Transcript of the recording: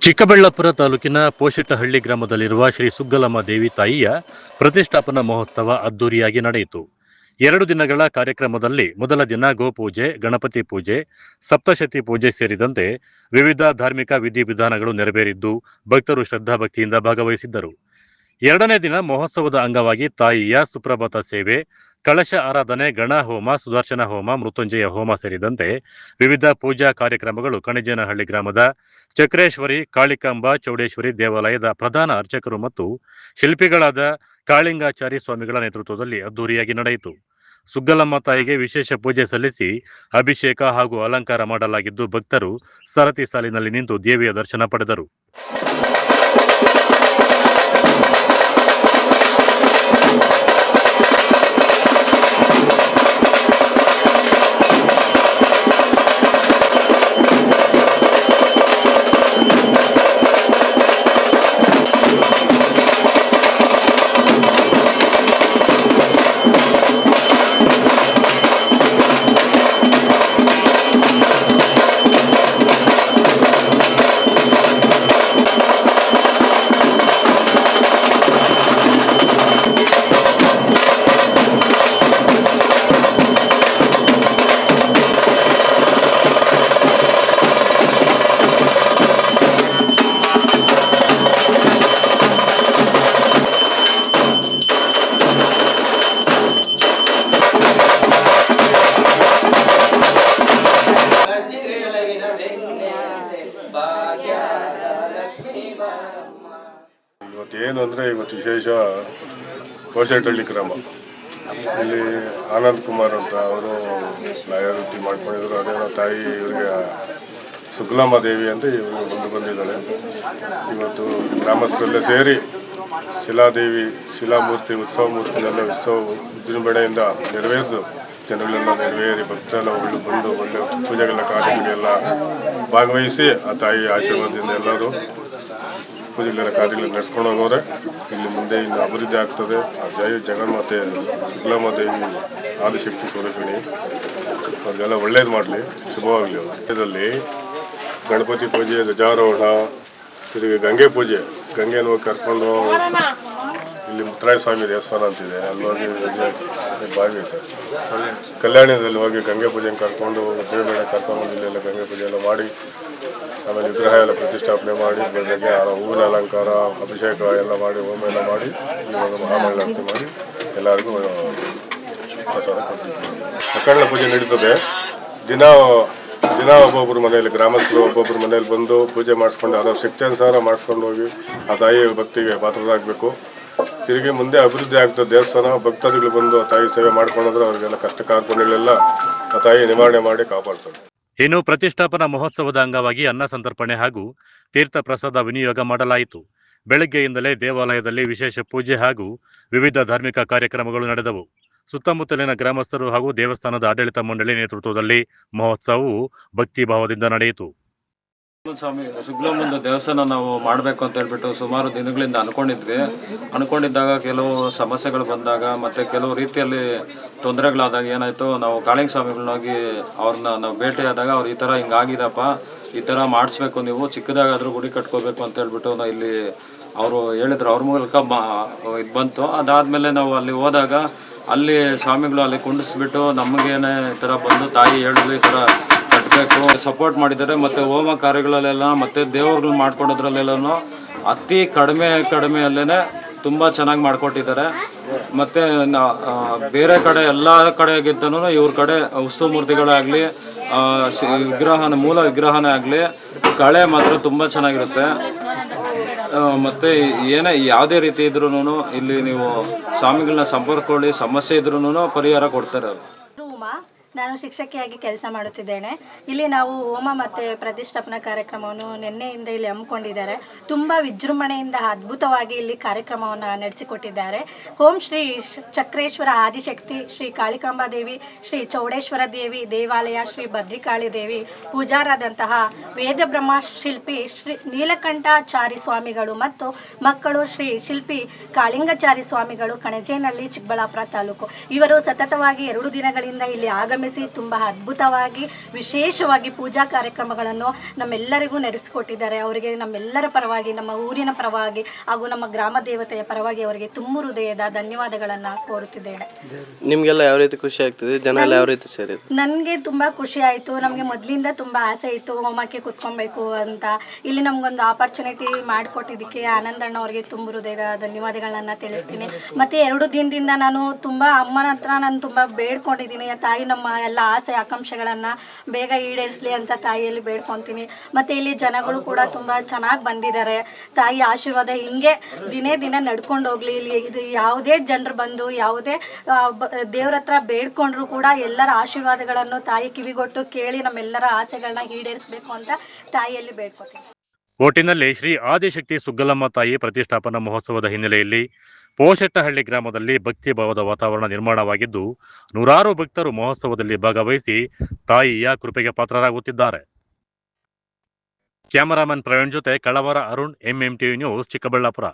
ಚಿಕ್ಕಬಳ್ಳಾಪುರ ತಾಲೂಕಿನ ಪೋಷಿಟಹಳ್ಳಿ ಗ್ರಾಮದಲ್ಲಿರುವ ಶ್ರೀ ಸುಗ್ಗಲಮ್ಮ ದೇವಿ ತಾಯಿಯ ಪ್ರತಿಷ್ಠಾಪನಾ ಮಹೋತ್ಸವ ಅದ್ದೂರಿಯಾಗಿ ನಡೆಯಿತು. 2 ದಿನಗಳ ಕಾರ್ಯಕ್ರಮದಲ್ಲಿ ಮೊದಲ ದಿನ ಗೋಪೂಜೆ, ಗಣಪತಿ ಪೂಜೆ, ಸಪ್ತಶತಿ ಪೂಜೆ ಸೇರಿದಂತೆ ವಿವಿಧ ಧಾರ್ಮಿಕ ವಿಧಿವಿಧಾನಗಳು ನೆರವೇರಿದ್ದು ಭಕ್ತರು ಶ್ರದ್ಧಾಭಕ್ತಿಯಿಂದ ಭಾಗವಹಿಸಿದ್ದರು. 2ನೇ ದಿನ ಮಹೋತ್ಸವದ ಅಂಗವಾಗಿ ತಾಯಿಯ ಸುಪ್ರಭಾತ ಸೇವೆ, ಕಳಶ ಆರಾಧನೆ, ಗಣ ಹೋಮ, ಸುದರ್ಶನ ಹೋಮ, ಮೃತ್ಯುಂಜಯ ಹೋಮ ಸೇರಿದಂತೆ ವಿವಿಧ ಪೂಜಾ ಕಾರ್ಯಕ್ರಮಗಳು ಕಣಿಜೇನಹಳ್ಳಿ ಗ್ರಾಮದ ಚಕ್ರೇಶ್ವರಿ, ಕಾಳಿಕಾಂಬ, ಚೌಡೇಶ್ವರಿ ದೇವಾಲಯದ ಪ್ರಧಾನ ಅರ್ಚಕರು ಮತ್ತು ಶಿಲ್ಪಿಗಳಾದ ಕಾಳಿಂಗಾಚಾರಿ ಸ್ವಾಮಿಗಳ ನೇತೃತ್ವದಲ್ಲಿ ಅದ್ದೂರಿಯಾಗಿ ನಡೆಯಿತು. ಸುಗ್ಗಲಮ್ಮ ತಾಯಿಗೆ ವಿಶೇಷ ಪೂಜೆ ಸಲ್ಲಿಸಿ ಅಭಿಷೇಕ ಹಾಗೂ ಅಲಂಕಾರ ಮಾಡಲಾಗಿದ್ದು ಭಕ್ತರು ಸರತಿ ಸಾಲಿನಲ್ಲಿ ನಿಂತು ದೇವಿಯ ದರ್ಶನ ಪಡೆದರು. ಇವತ್ತೇನು ಅಂದರೆ ಇವತ್ತು ವಿಶೇಷ ಪೋಷಿಟಹಳ್ಳಿ ಗ್ರಾಮ ಇಲ್ಲಿ ಆನಂದ್ ಕುಮಾರ್ ಅಂತ ಅವರು ಲಾಯರ್ ವೃತ್ತಿ ಮಾಡ್ಕೊಂಡಿದ್ರು. ಅದೇನೋ ತಾಯಿ ಇವರಿಗೆ ಸುಗ್ಗಲಮ್ಮ ದೇವಿ ಅಂತ ಇವರು ಬಂದಿದ್ದಾಳೆ. ಇವತ್ತು ಗ್ರಾಮಸ್ಥರೆಲ್ಲ ಸೇರಿ ಶಿಲಾದೇವಿ ಶಿಲಾಮೂರ್ತಿ ಉತ್ಸವ ಮೂರ್ತಿನೆಲ್ಲ ವಿಜೃಂಭಣೆಯಿಂದ ನೆರವೇರಿದು ಜನಗಳೆಲ್ಲ ನೆರವೇರಿ ಭಕ್ತರೆಲ್ಲ ಬಂದು ಒಳ್ಳೆ ಪೂಜೆಗಳ ಕಾರ್ಯಗಳಿಗೆಲ್ಲ ಭಾಗವಹಿಸಿ ಆ ತಾಯಿ ಆಶೀರ್ವಾದದಿಂದ ಎಲ್ಲರೂ ಪೂಜೆಗಳ ಕಾರ್ಯಗಳನ್ನು ನಡೆಸ್ಕೊಂಡು ಹೋಗೋರೆ. ಇಲ್ಲಿ ಮುಂದೆ ಇನ್ನು ಅಭಿವೃದ್ಧಿ ಆಗ್ತದೆ. ಆ ಜಗನ್ಮಾತೆ ಸುಗ್ಗಲಮ್ಮ ದೇವಿ ಆದಿಶಕ್ತಿ ಸ್ವರೂಪಿಣಿ ಅವ್ರಿಗೆಲ್ಲ ಒಳ್ಳೇದು ಮಾಡಲಿ, ಶುಭವಾಗಲಿ. ಇದರಲ್ಲಿ ಗಣಪತಿ ಪೂಜೆ, ಧ್ವಜಾರೋಹಣ, ತಿರುಗಿ ಗಂಗೆ ಪೂಜೆ, ಗಂಗೆನ ಕರ್ಕೊಂಡು ಇಲ್ಲಿ ಮುತ್ತರಾಯ ಸ್ವಾಮಿ ದೇವಸ್ಥಾನ ಅಂತಿದೆ, ಅಲ್ಲಿ ಹೋಗಿ ಬಾವಿ ಇದೆ. ಕಲ್ಯಾಣದಲ್ಲಿ ಹೋಗಿ ಗಂಗೆ ಪೂಜೆನ ಕರ್ಕೊಂಡು ದೇವರ ಕರ್ಕೊಂಡು ಇಲ್ಲೆಲ್ಲ ಗಂಗೆ ಪೂಜೆ ಎಲ್ಲ ಮಾಡಿ ಆಮೇಲೆ ವಿಗ್ರಹ ಎಲ್ಲ ಪ್ರತಿಷ್ಠಾಪನೆ ಮಾಡಿ ಬೆಳಗ್ಗೆ ಹೂವಿನ ಅಲಂಕಾರ, ಅಭಿಷೇಕ ಎಲ್ಲ ಮಾಡಿ, ಹೋಮ ಎಲ್ಲ ಮಾಡಿ ಇವಾಗ ಮಹಾಮಂಗಳಾರತಿ ಮಾಡಿ ಎಲ್ಲರಿಗೂ ಪ್ರಸಾದ ಕೊಡ್ತಿದ್ದೀವಿ. ಸಕಾಲ ಪೂಜೆ ನಡೀತದೆ. ದಿನ ಒಬ್ಬೊಬ್ಬರು ಮನೆಯಲ್ಲಿ ಗ್ರಾಮಸ್ಥರು ಒಬ್ಬೊಬ್ಬರು ಮನೇಲಿ ಬಂದು ಪೂಜೆ ಮಾಡಿಸ್ಕೊಂಡು ಅದರ ಶಕ್ತಿ ಅನುಸಾರ ಮಾಡಿಸ್ಕೊಂಡು ಹೋಗಿ ಆ ತಾಯಿಯ ಭಕ್ತಿಗೆ ಪಾತ್ರರಾಗಬೇಕು. ತಿರುಗಿ ಮುಂದೆ ಅಭಿವೃದ್ಧಿ ಆಗ್ತದೆ ದೇವಸ್ಥಾನ. ಭಕ್ತಾದಿಗಳು ಬಂದು ಆ ತಾಯಿ ಸೇವೆ ಮಾಡ್ಕೊಂಡ್ರೆ ಅವರಿಗೆಲ್ಲ ಕಷ್ಟ ಕಾರ್ಪಣ್ಯಗಳೆಲ್ಲ ಆ ತಾಯಿ ನಿವಾರಣೆ ಮಾಡಿ ಕಾಪಾಡ್ತಾರೆ. ಇನ್ನು ಪ್ರತಿಷ್ಠಾಪನಾ ಮಹೋತ್ಸವದ ಅಂಗವಾಗಿ ಅನ್ನ ಸಂತರ್ಪಣೆ ಹಾಗೂ ತೀರ್ಥ ಪ್ರಸಾದ ವಿನಿಯೋಗ ಮಾಡಲಾಯಿತು. ಬೆಳಗ್ಗೆಯಿಂದಲೇ ದೇವಾಲಯದಲ್ಲಿ ವಿಶೇಷ ಪೂಜೆ ಹಾಗೂ ವಿವಿಧ ಧಾರ್ಮಿಕ ಕಾರ್ಯಕ್ರಮಗಳು ನಡೆದವು. ಸುತ್ತಮುತ್ತಲಿನ ಗ್ರಾಮಸ್ಥರು ಹಾಗೂ ದೇವಸ್ಥಾನದ ಆಡಳಿತ ಮಂಡಳಿ ನೇತೃತ್ವದಲ್ಲಿ ಮಹೋತ್ಸವವು ಭಕ್ತಿ ಭಾವದಿಂದ ನಡೆಯಿತು. ಸ್ವಾಮಿ ಸುಗ್ಗಲಮ್ಮನ ದೇವಸ್ಥಾನ ನಾವು ಮಾಡಬೇಕು ಅಂತ ಹೇಳ್ಬಿಟ್ಟು ಸುಮಾರು ದಿನಗಳಿಂದ ಅನ್ಕೊಂಡಿದ್ದಾಗ ಕೆಲವು ಸಮಸ್ಯೆಗಳು ಬಂದಾಗ ಮತ್ತು ಕೆಲವು ರೀತಿಯಲ್ಲಿ ತೊಂದರೆಗಳಾದಾಗ ಏನಾಯಿತು, ನಾವು ಕಾಳಿಂಗ ಸ್ವಾಮಿಗಳನ್ನಾಗಿ ಅವ್ರನ್ನ ನಾವು ಭೇಟಿಯಾದಾಗ ಅವ್ರು ಈ ಥರ ಹಿಂಗಾಗಿದಪ್ಪ, ಈ ಥರ ಮಾಡಿಸ್ಬೇಕು, ನೀವು ಚಿಕ್ಕದಾಗಾದರೂ ಗುಡಿ ಕಟ್ಕೋಬೇಕು ಅಂತ ಹೇಳ್ಬಿಟ್ಟು ನಾವು ಇಲ್ಲಿ ಅವರು ಹೇಳಿದ್ರು. ಅವ್ರ ಮೂಲಕ ಇದು ಬಂತು. ಅದಾದಮೇಲೆ ನಾವು ಅಲ್ಲಿ ಹೋದಾಗ ಅಲ್ಲಿ ಸ್ವಾಮಿಗಳು ಅಲ್ಲಿ ಕುಂಡಿಸ್ಬಿಟ್ಟು ನಮಗೇನೆ ಈ ಥರ ಬಂದು ತಾಯಿ ಹೇಳಿದ್ರು ಈ ಥರ ಕಟ್ಟಬೇಕು ಸಪೋರ್ಟ್ ಮಾಡಿದ್ದಾರೆ. ಮತ್ತು ಹೋಮ ಕಾರ್ಯಗಳಲ್ಲೆಲ್ಲ ಮತ್ತು ದೇವ್ರುಗಳು ಮಾಡ್ಕೊಡೋದ್ರಲ್ಲೆಲ್ಲನೂ ಅತಿ ಕಡಿಮೆಯಲ್ಲೇ ತುಂಬ ಚೆನ್ನಾಗಿ ಮಾಡಿಕೊಟ್ಟಿದ್ದಾರೆ. ಮತ್ತು ಬೇರೆ ಕಡೆ ಎಲ್ಲ ಕಡೆಗಿದ್ದನೂ ಇವ್ರ ಕಡೆ ಉತ್ಸವ ಮೂರ್ತಿಗಳಾಗಲಿ ಮೂಲ ವಿಗ್ರಹನೇ ಆಗಲಿ ಕಳೆ ಮಾತ್ರ ತುಂಬ ಚೆನ್ನಾಗಿರುತ್ತೆ. ಮತ್ತು ಯಾವುದೇ ರೀತಿ ಇದ್ರೂ ಇಲ್ಲಿ ನೀವು ಸ್ವಾಮಿಗಳನ್ನ ಸಂಪರ್ಕೊಳ್ಳಿ, ಸಮಸ್ಯೆ ಇದ್ರೂ ಪರಿಹಾರ ಕೊಡ್ತಾರೆ. ನಾನು ಶಿಕ್ಷಕಿಯಾಗಿ ಕೆಲಸ ಮಾಡುತ್ತಿದ್ದೇನೆ. ಇಲ್ಲಿ ನಾವು ಹೋಮ ಮತ್ತು ಪ್ರತಿಷ್ಠಾಪನಾ ಕಾರ್ಯಕ್ರಮವನ್ನು ನಿನ್ನೆಯಿಂದ ಇಲ್ಲಿ ಹಮ್ಮಿಕೊಂಡಿದ್ದಾರೆ. ತುಂಬ ವಿಜೃಂಭಣೆಯಿಂದ ಅದ್ಭುತವಾಗಿ ಇಲ್ಲಿ ಕಾರ್ಯಕ್ರಮವನ್ನು ನಡೆಸಿಕೊಟ್ಟಿದ್ದಾರೆ. ಓಂ ಶ್ರೀ ಚಕ್ರೇಶ್ವರ ಆದಿಶಕ್ತಿ ಶ್ರೀ ಕಾಳಿಕಾಂಬಾ ದೇವಿ, ಶ್ರೀ ಚೌಡೇಶ್ವರ ದೇವಿ ದೇವಾಲಯ, ಶ್ರೀ ಭದ್ರಿಕಾಳಿ ದೇವಿ ಪೂಜಾರಾದಂತಹ ವೇದ ಬ್ರಹ್ಮ ಶಿಲ್ಪಿ ಶ್ರೀ ನೀಲಕಂಠಾಚಾರಿ ಸ್ವಾಮಿಗಳು ಮತ್ತು ಮಕ್ಕಳು ಶ್ರೀ ಶಿಲ್ಪಿ ಕಾಳಿಂಗಾಚಾರಿ ಸ್ವಾಮಿಗಳು, ಕಣಜೇನಹಳ್ಳಿ, ಚಿಕ್ಕಬಳ್ಳಾಪುರ ತಾಲೂಕು. ಇವರು ಸತತವಾಗಿ 2 ದಿನಗಳಿಂದ ಇಲ್ಲಿ ಆಗಮಿಸಿ ಆಗಮಿಸಿ ತುಂಬ ಅದ್ಭುತವಾಗಿ ವಿಶೇಷವಾಗಿ ಪೂಜಾ ಕಾರ್ಯಕ್ರಮಗಳನ್ನು ನಮ್ಮೆಲ್ಲರಿಗೂ ನಡೆಸಿಕೊಟ್ಟಿದ್ದಾರೆ. ಅವರಿಗೆ ನಮ್ಮೆಲ್ಲರ ಪರವಾಗಿ, ನಮ್ಮ ಊರಿನ ಪರವಾಗಿ ಹಾಗೂ ನಮ್ಮ ಗ್ರಾಮ ದೇವತೆಯ ಪರವಾಗಿ ಅವರಿಗೆ ತುಂಬ ಹೃದಯದ ಧನ್ಯವಾದಗಳನ್ನು ಕೋರುತ್ತಿದ್ದೇನೆ. ನಿಮಗೆಲ್ಲ ಯಾವ ರೀತಿ ಖುಷಿ ಆಗ್ತಿದೆ? ಜನ ಎಲ್ಲ ಯಾವ ರೀತಿ ಸೇರಿದ್ರು? ನನಗೆ ತುಂಬ ಖುಷಿ ಆಯಿತು. ನಮಗೆ ಮೊದಲಿಂದ ತುಂಬ ಆಸೆ ಇತ್ತು ಹೋಮಕ್ಕೆ ಕುತ್ಕೊಬೇಕು ಅಂತ. ಇಲ್ಲಿ ನಮಗೊಂದು ಆಪರ್ಚುನಿಟಿ ಮಾಡಿಕೊಟ್ಟಿದ್ದಕ್ಕೆ ಆನಂದಣ್ಣ ಅವರಿಗೆ ತುಂಬ ಹೃದಯದ ಧನ್ಯವಾದಗಳನ್ನ ತಿಳಿಸ್ತೀನಿ. ಮತ್ತು 2 ದಿನದಿಂದ ನಾನು ತುಂಬ ಅಮ್ಮನ ಹತ್ರ ನಾನು ತುಂಬ ಬೇಡ್ಕೊಂಡಿದ್ದೀನಿ. ತಾಯಿ ನಮ್ಮ ಎಲ್ಲ ಆಸೆ ಆಕಾಂಕ್ಷೆಗಳನ್ನು ಬೇಗ ಈಡೇರಿಸಲಿ ಅಂತ ತಾಯಿಯಲ್ಲಿ ಬೇಡ್ಕೊತೀನಿ. ಮತ್ತು ಇಲ್ಲಿ ಜನಗಳು ಕೂಡ ತುಂಬ ಚೆನ್ನಾಗಿ ಬಂದಿದ್ದಾರೆ. ತಾಯಿ ಆಶೀರ್ವಾದ ಹಿಂಗೆ ದಿನೇ ದಿನ ನಡ್ಕೊಂಡು ಹೋಗಲಿ. ಇಲ್ಲಿ ಇದು ಯಾವುದೇ ಜನರು ಬಂದು ಯಾವುದೇ ದೇವ್ರ ಹತ್ರ ಬೇಡ್ಕೊಂಡ್ರು ಕೂಡ ಎಲ್ಲರ ಆಶೀರ್ವಾದಗಳನ್ನು ತಾಯಿ ಕಿವಿಗೊಟ್ಟು ಕೇಳಿ ನಮ್ಮೆಲ್ಲರ ಆಸೆಗಳನ್ನ ಈಡೇರಿಸಬೇಕು ಅಂತ ತಾಯಿಯಲ್ಲಿ ಬೇಡ್ಕೊತೀನಿ. ಒಟ್ಟಿನಲ್ಲಿ ಶ್ರೀ ಆದಿಶಕ್ತಿ ಸುಗ್ಗಲಮ್ಮ ತಾಯಿ ಪ್ರತಿಷ್ಠಾಪನಾ ಮಹೋತ್ಸವದ ಹಿನ್ನೆಲೆಯಲ್ಲಿ ಪೋಷೆಟ್ಟಹಳ್ಳಿ ಗ್ರಾಮದಲ್ಲಿ ಭಕ್ತಿ ಭಾವದ ವಾತಾವರಣ ನಿರ್ಮಾಣವಾಗಿದ್ದು, ನೂರಾರು ಭಕ್ತರು ಮಹೋತ್ಸವದಲ್ಲಿ ಭಾಗವಹಿಸಿ ತಾಯಿಯ ಕೃಪೆಗೆ ಪಾತ್ರರಾಗುತ್ತಿದ್ದಾರೆ. ಕ್ಯಾಮರಾಮನ್ ಪ್ರವೀಣ್ ಜೊತೆ ಕಳವರ ಅರುಣ್, MMTV ನ್ಯೂಸ್, ಚಿಕ್ಕಬಳ್ಳಾಪುರ.